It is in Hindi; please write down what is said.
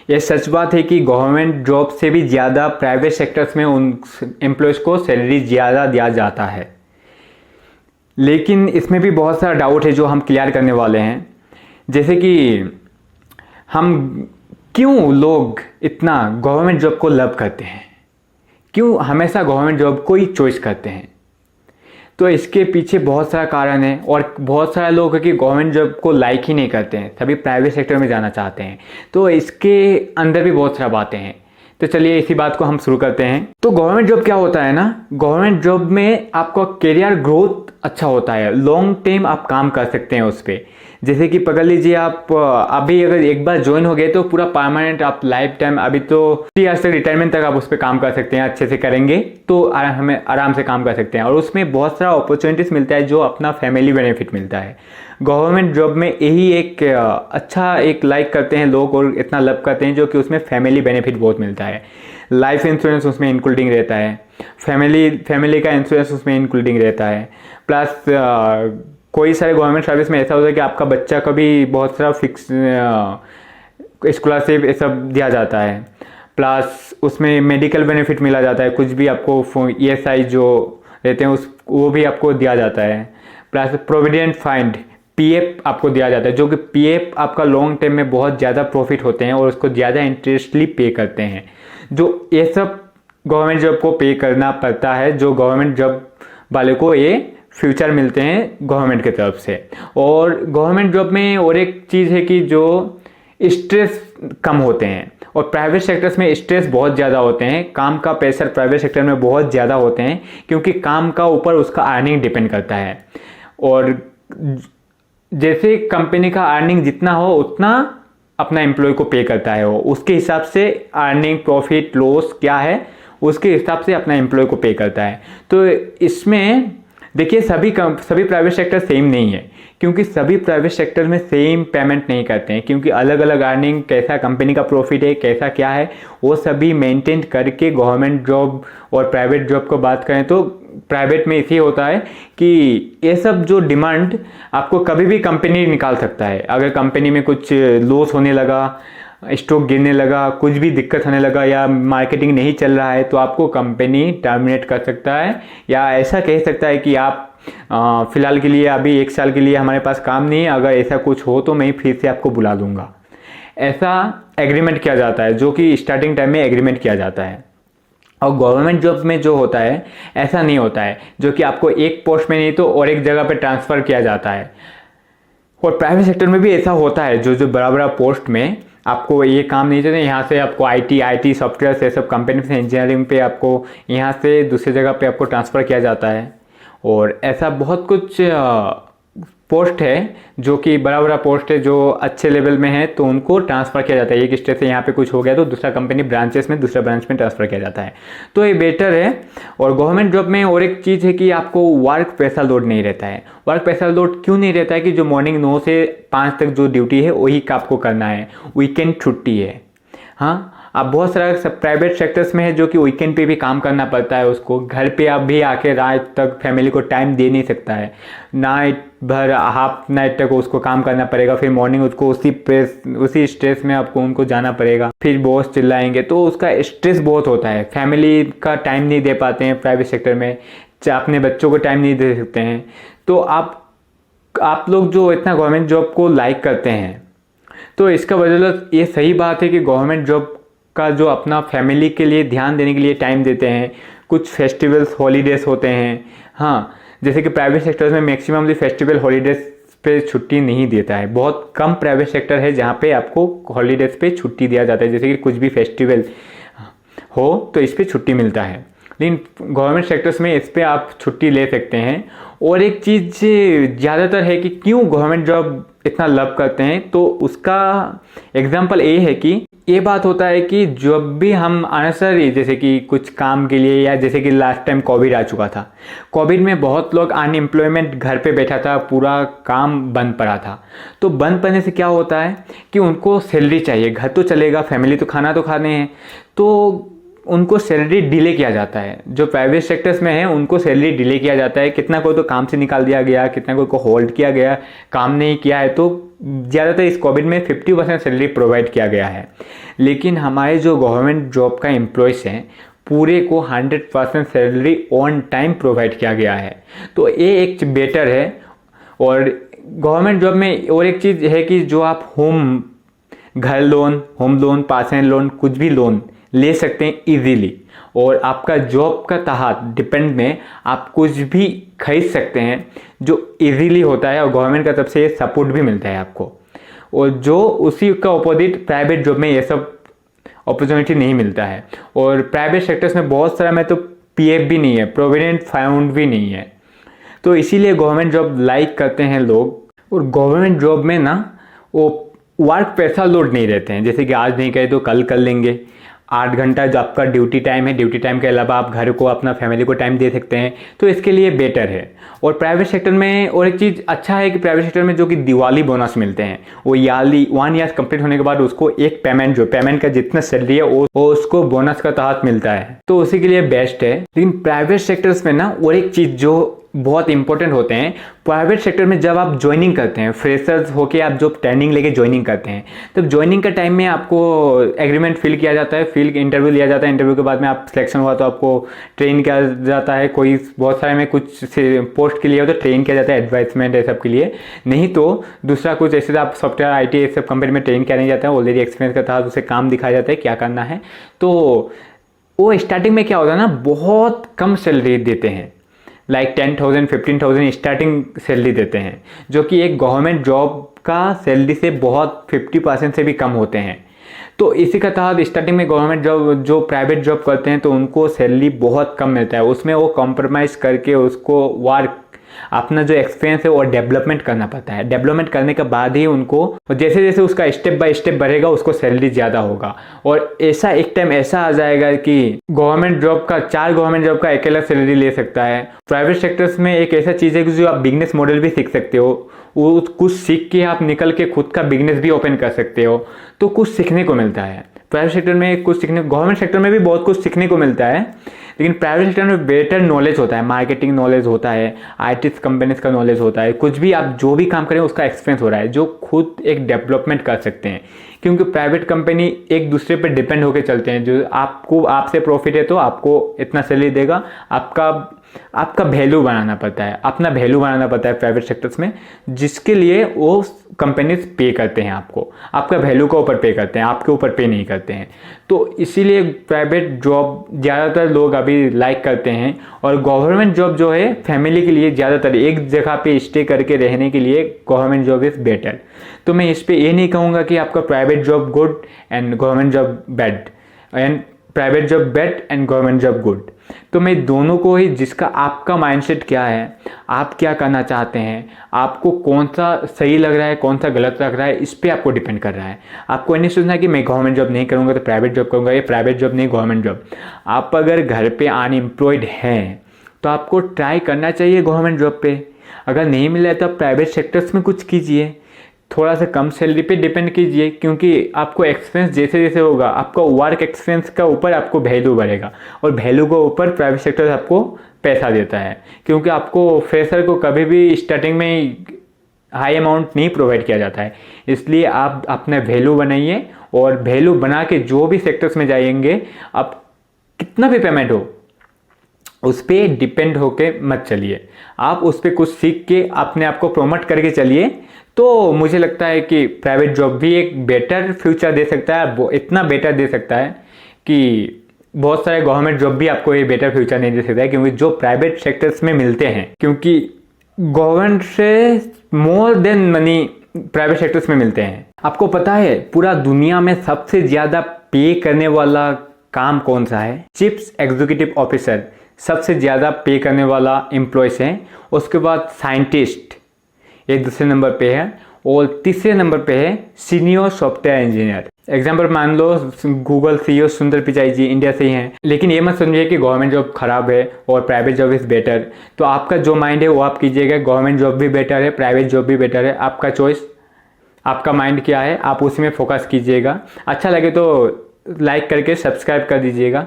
ये सच बात है कि गवर्नमेंट जॉब से भी ज़्यादा प्राइवेट सेक्टर्स में उन एम्प्लॉयज़ को सैलरी ज़्यादा दिया जाता है। लेकिन इसमें भी बहुत सारा डाउट है जो हम क्लियर करने वाले हैं। जैसे कि हम क्यों लोग इतना गवर्नमेंट जॉब को लव करते हैं, क्यों हमेशा गवर्नमेंट जॉब को ही चॉइस करते हैं। तो इसके पीछे बहुत सारा कारण है और बहुत सारे लोग हैं कि गवर्नमेंट जॉब को लाइक ही नहीं करते हैं, सभी प्राइवेट सेक्टर में जाना चाहते हैं। तो इसके अंदर भी बहुत सारा बातें हैं। तो चलिए इसी बात को हम शुरू करते हैं। तो गवर्नमेंट जॉब क्या होता है ना, गवर्नमेंट जॉब में आपका करियर ग्रोथ अच्छा होता है, लॉन्ग टाइम आप काम कर सकते हैं उस पर। जैसे कि पकड़ लीजिए आप अभी अगर एक बार ज्वाइन हो गए तो पूरा परमानेंट आप लाइफ टाइम, अभी तो 3 ईयर्स तक रिटायरमेंट तक आप उस पर काम कर सकते हैं। अच्छे से करेंगे तो हमें आराम से काम कर सकते हैं और उसमें बहुत सारा अपॉर्चुनिटीज मिलता है जो अपना फैमिली बेनिफिट मिलता है। गवर्नमेंट जॉब में यही एक अच्छा एक लाइक करते हैं लोग और इतना लव करते हैं जो कि उसमें फैमिली बेनिफिट बहुत मिलता है। लाइफ इंश्योरेंस उसमें इंक्लूडिंग रहता है, फैमिली का इंश्योरेंस उसमें इंक्लूडिंग रहता है। प्लस कोई सारे गवर्नमेंट सर्विस में ऐसा होता है कि आपका बच्चा का भी बहुत सारा फिक्स स्कॉलरशिप ये सब दिया जाता है। प्लस उसमें मेडिकल बेनिफिट मिला जाता है, कुछ भी आपको ESI जो रहते हैं वो भी आपको दिया जाता है। प्लस प्रोविडेंट फंड PF आपको दिया जाता है, जो कि PF आपका लॉन्ग टर्म में बहुत ज़्यादा प्रॉफिट होते हैं और उसको ज़्यादा इंटरेस्टली पे करते हैं। जो ये सब गवर्नमेंट जॉब को पे करना पड़ता है, जो गवर्नमेंट जॉब वाले को ये फ्यूचर मिलते हैं गवर्नमेंट की तरफ से। और गवर्नमेंट जॉब में और एक चीज़ है कि जो स्ट्रेस कम होते हैं और प्राइवेट सेक्टर्स में स्ट्रेस बहुत ज़्यादा होते हैं। काम का प्रेशर प्राइवेट सेक्टर में बहुत ज़्यादा होते हैं क्योंकि काम का ऊपर उसका अर्निंग डिपेंड करता है। और जैसे कंपनी का अर्निंग जितना हो उतना अपना एम्प्लॉय को पे करता है, वो उसके हिसाब से अर्निंग प्रॉफिट लॉस क्या है उसके हिसाब से अपना एम्प्लॉय को पे करता है। तो इसमें देखिए सभी प्राइवेट सेक्टर सेम नहीं है, क्योंकि सभी प्राइवेट सेक्टर में सेम पेमेंट नहीं करते हैं, क्योंकि अलग अलग अर्निंग कैसा कंपनी का प्रॉफिट है कैसा क्या है वो सभी मेंटेन करके गवर्नमेंट जॉब और प्राइवेट जॉब को बात करें तो प्राइवेट में इसी होता है कि ये सब जो डिमांड आपको कभी भी कंपनी निकाल सकता है। अगर कंपनी में कुछ लॉस होने लगा, स्टॉक गिरने लगा, कुछ भी दिक्कत होने लगा या मार्केटिंग नहीं चल रहा है तो आपको कंपनी टर्मिनेट कर सकता है या ऐसा कह सकता है कि आप फिलहाल के लिए अभी 1 साल के लिए हमारे पास काम नहीं है, अगर ऐसा कुछ हो तो मैं फिर से आपको बुला लूँगा। ऐसा एग्रीमेंट किया जाता है, जो कि स्टार्टिंग टाइम में एग्रीमेंट किया जाता है। और गवर्नमेंट जॉब में जो होता है ऐसा नहीं होता है, जो कि आपको एक पोस्ट में नहीं तो और एक जगह पे ट्रांसफ़र किया जाता है। और प्राइवेट सेक्टर में भी ऐसा होता है, जो बड़ा बड़ा पोस्ट में आपको ये काम नहीं चाहिए, यहाँ से आपको IT सॉफ्टवेयर से सब कंपनी से इंजीनियरिंग पे आपको यहाँ से दूसरी जगह पे आपको ट्रांसफ़र किया जाता है। और ऐसा बहुत कुछ पोस्ट है जो कि बड़ा पोस्ट है जो अच्छे लेवल में है तो उनको ट्रांसफ़र किया जाता है। एक स्टेट से यहाँ पे कुछ हो गया तो दूसरा कंपनी ब्रांचेस में दूसरा ब्रांच में ट्रांसफ़र किया जाता है, तो ये बेटर है। और गवर्नमेंट जॉब में और एक चीज़ है कि आपको वर्क प्रेशर लोड नहीं रहता है। वर्क प्रेशर लोड क्यों नहीं रहता है कि जो मॉर्निंग 9 से 5 तक जो ड्यूटी है वही का आपको करना है, वीकेंड छुट्टी है। हाँ, अब बहुत सारा सब प्राइवेट सेक्टर्स में है जो कि वीकेंड पे भी काम करना पड़ता है, उसको घर पे आप भी आके रात तक फैमिली को टाइम दे नहीं सकता है, नाइट भर हाफ नाइट तक उसको काम करना पड़ेगा, फिर मॉर्निंग उसको उसी स्ट्रेस में आपको उनको जाना पड़ेगा, फिर बॉस चिल्लाएंगे तो उसका स्ट्रेस बहुत होता है। फैमिली का टाइम नहीं दे पाते हैं प्राइवेट सेक्टर में, अपने बच्चों को टाइम नहीं दे सकते हैं। तो आप लोग जो इतना गवर्नमेंट जॉब को लाइक करते हैं तो इसका वजह ये सही बात है कि गवर्नमेंट जॉब का जो अपना फैमिली के लिए ध्यान देने के लिए टाइम देते हैं। कुछ फेस्टिवल्स हॉलीडेज होते हैं, हाँ, जैसे कि प्राइवेट सेक्टर्स में मैक्सिममली फेस्टिवल हॉलीडेज पे छुट्टी नहीं देता है। बहुत कम प्राइवेट सेक्टर है जहाँ पे आपको हॉलीडेज पे छुट्टी दिया जाता है, जैसे कि कुछ भी फेस्टिवल हो तो इस पर छुट्टी मिलता है, लेकिन गवर्नमेंट सेक्टर्स में इस पर आप छुट्टी ले सकते हैं। और एक चीज़ ज़्यादातर है कि क्यों गवर्नमेंट जॉब इतना लव करते हैं, तो उसका एग्जांपल ये है कि ये बात होता है कि जब भी हम अनसरी जैसे कि कुछ काम के लिए, या जैसे कि लास्ट टाइम कोविड आ चुका था, कोविड में बहुत लोग अनएम्प्लॉयमेंट घर पे बैठा था, पूरा काम बंद पड़ा था। तो बंद पड़ने से क्या होता है कि उनको सैलरी चाहिए, घर तो चलेगा, फैमिली तो खाना तो खाने हैं, तो उनको सैलरी डिले किया जाता है। जो प्राइवेट सेक्टर्स में है उनको सैलरी डिले किया जाता है, कितना को तो काम से निकाल दिया गया, कितना को होल्ड किया गया, काम नहीं किया है तो ज़्यादातर इस कोविड में 50% सैलरी प्रोवाइड किया गया है, लेकिन हमारे जो गवर्नमेंट जॉब का एम्प्लॉयज़ हैं पूरे को 100% सैलरी ऑन टाइम प्रोवाइड किया गया है। तो ये एक बेटर है। और गवर्नमेंट जॉब में और एक चीज़ है कि जो आप घर loan, home loan, personal loan, कुछ भी लोन ले सकते हैं इजीली, और आपका जॉब का तहत डिपेंड में आप कुछ भी खरीद सकते हैं जो इजीली होता है, और गवर्नमेंट का तरफ से ये सपोर्ट भी मिलता है आपको। और जो उसी का अपोजिट प्राइवेट जॉब में ये सब अपॉर्चुनिटी नहीं मिलता है। और प्राइवेट सेक्टर्स में बहुत सारा में तो पीएफ भी नहीं है, प्रोविडेंट फंड भी नहीं है, तो इसीलिए गवर्नमेंट जॉब लाइक करते हैं लोग। और गवर्नमेंट जॉब में ना वो वर्क प्रेशर लोड नहीं रहते हैं, जैसे कि आज नहीं करे तो कल कर लेंगे। 8 घंटा जो आपका ड्यूटी टाइम है, ड्यूटी टाइम के अलावा आप घर को, अपना फैमिली को टाइम दे सकते हैं, तो इसके लिए बेटर है। और प्राइवेट सेक्टर में और एक चीज़ अच्छा है कि प्राइवेट सेक्टर में जो कि दिवाली बोनस मिलते हैं, वो ईयरली 1 ईयर कंप्लीट होने के बाद उसको एक पेमेंट का जितना सैलरी है वो उसको बोनस का तहत मिलता है, तो उसी के लिए बेस्ट है। लेकिन प्राइवेट सेक्टर्स में ना और एक चीज़ जो बहुत इंपॉर्टेंट होते हैं, प्राइवेट सेक्टर में जब आप ज्वाइनिंग करते हैं, फ्रेशर्स होके आप जो ट्रेनिंग लेके ज्वाइनिंग करते हैं, तब ज्वाइनिंग का टाइम में आपको एग्रीमेंट फिल किया जाता है, इंटरव्यू लिया जाता है, इंटरव्यू के बाद में आप सिलेक्शन हुआ तो आपको ट्रेन किया जाता है। कोई बहुत सारे में कुछ पोस्ट के लिए हो तो ट्रेन किया जाता है, एडवाइसमेंट है सब के लिए, नहीं तो दूसरा कुछ ऐसे आप सॉफ्टवेयर IT सब कंपनी में ट्रेन किया नहीं जाता है, ऑलरेडी एक्सपीरियंस का था, उसे काम दिखाया जाता है क्या करना है। तो वो स्टार्टिंग में क्या होता है ना, बहुत कम सैलरी देते हैं, लाइक 10,000 15,000 स्टार्टिंग सैलरी देते हैं, जो कि एक गवर्नमेंट जॉब का सैलरी से बहुत 50% से भी कम होते हैं। तो इसी का तहत स्टार्टिंग में गवर्नमेंट जॉब जो प्राइवेट जॉब करते हैं तो उनको सैलरी बहुत कम मिलता है, उसमें वो कॉम्प्रोमाइज़ करके उसको वर्क अपना जो एक्सपीरियंस है वो डेवलपमेंट करना पड़ता है। डेवलपमेंट करने के बाद ही उनको, जैसे जैसे उसका स्टेप बाय स्टेप बढ़ेगा उसको सैलरी ज़्यादा होगा। और ऐसा एक टाइम ऐसा आ जाएगा कि गवर्नमेंट जॉब का 4 गवर्नमेंट जॉब का अकेला सैलरी ले सकता है। प्राइवेट सेक्टर्स में एक ऐसा चीज़ है कि जो आप बिजनेस मॉडल भी सीख सकते हो, वो कुछ सीख के आप निकल के खुद का बिजनेस भी ओपन कर सकते हो, तो कुछ सीखने को मिलता है प्राइवेट सेक्टर में। कुछ सीखने, गवर्नमेंट सेक्टर में भी बहुत कुछ सीखने को मिलता है, लेकिन प्राइवेट सेक्टर में बेटर नॉलेज होता है, मार्केटिंग नॉलेज होता है, IT कंपनीज का नॉलेज होता है, कुछ भी आप जो भी काम करें उसका एक्सपीरियंस हो रहा है, जो खुद एक डेवलपमेंट कर सकते हैं। क्योंकि प्राइवेट कंपनी एक दूसरे पर डिपेंड होकर चलते हैं, जो आपसे प्रॉफिट है तो आपको इतना सैलरी देगा, आपका वैल्यू बनाना पड़ता है, अपना वैल्यू बनाना पड़ता है प्राइवेट सेक्टर्स में, जिसके लिए वो कंपनीज पे करते हैं आपको, आपका वैल्यू के ऊपर पे करते हैं, आपके ऊपर पे नहीं करते हैं। तो इसीलिए प्राइवेट जॉब ज़्यादातर लोग अभी लाइक करते हैं। और गवर्नमेंट जॉब जो है फैमिली के लिए ज़्यादातर एक जगह पे स्टे करके रहने के लिए गवर्नमेंट जॉब इज़ बेटर। तो मैं इस पर ये नहीं कहूँगा कि आपका private job good and government job bad, and private job bad and government job good. तो मैं दोनों को ही, जिसका आपका माइंडसेट क्या है, आप क्या करना चाहते हैं, आपको कौन सा सही लग रहा है, कौन सा गलत लग रहा है, इस पर आपको डिपेंड कर रहा है। आपको नहीं सोचना कि मैं गवर्नमेंट जॉब नहीं करूँगा तो प्राइवेट जॉब करूँगा, ये प्राइवेट जॉब नहीं गवर्नमेंट जॉब। आप अगर घर पे अनएम्प्लॉयड हैं तो आपको ट्राई करना चाहिए गवर्नमेंट जॉब पे। अगर नहीं मिला है तो आप प्राइवेट सेक्टर्स में कुछ कीजिए, थोड़ा सा कम सैलरी पे डिपेंड कीजिए, क्योंकि आपको एक्सपीरियंस जैसे जैसे होगा, आपका वर्क एक्सपीरियंस का ऊपर आपको वैल्यू बढ़ेगा, और वैल्यू के ऊपर प्राइवेट सेक्टर आपको पैसा देता है। क्योंकि आपको फ्रेशर को कभी भी स्टार्टिंग में हाई अमाउंट नहीं प्रोवाइड किया जाता है, इसलिए आप अपना वैल्यू बनाइए, और वैल्यू बना के जो भी सेक्टर्स में जाएंगे, आप कितना भी पेमेंट हो उस पर डिपेंड होके मत चलिए, आप उस पर कुछ सीख के अपने आप को प्रमोट करके चलिए। तो मुझे लगता है कि प्राइवेट जॉब भी एक बेटर फ्यूचर दे सकता है, वो इतना बेटर दे सकता है कि बहुत सारे गवर्नमेंट जॉब भी आपको ये बेटर फ्यूचर नहीं दे सकता है, क्योंकि जो प्राइवेट सेक्टर्स में मिलते हैं, क्योंकि गवर्नमेंट से more than money private sectors में मिलते हैं। आपको पता है पूरा दुनिया में सबसे ज़्यादा पे करने वाला काम कौन सा है? चीफ एग्जीक्यूटिव ऑफिसर सबसे ज़्यादा पे करने वाला एम्प्लॉयज़ हैं। उसके बाद साइंटिस्ट एक दूसरे नंबर पे है, और तीसरे नंबर पे है सीनियर सॉफ्टवेयर इंजीनियर। एग्जाम्पल मान लो गूगल CEO सुंदर पिचाई जी इंडिया से ही हैं। लेकिन ये मत समझिए कि गवर्नमेंट जॉब खराब है और प्राइवेट जॉब इज़ बेटर। तो आपका जो माइंड है वो आप कीजिएगा, गवर्नमेंट जॉब भी बेटर है, प्राइवेट जॉब भी बेटर है, आपका चॉइस, आपका माइंड क्या है, आप उसी में फोकस कीजिएगा। अच्छा लगे तो लाइक करके सब्सक्राइब कर दीजिएगा।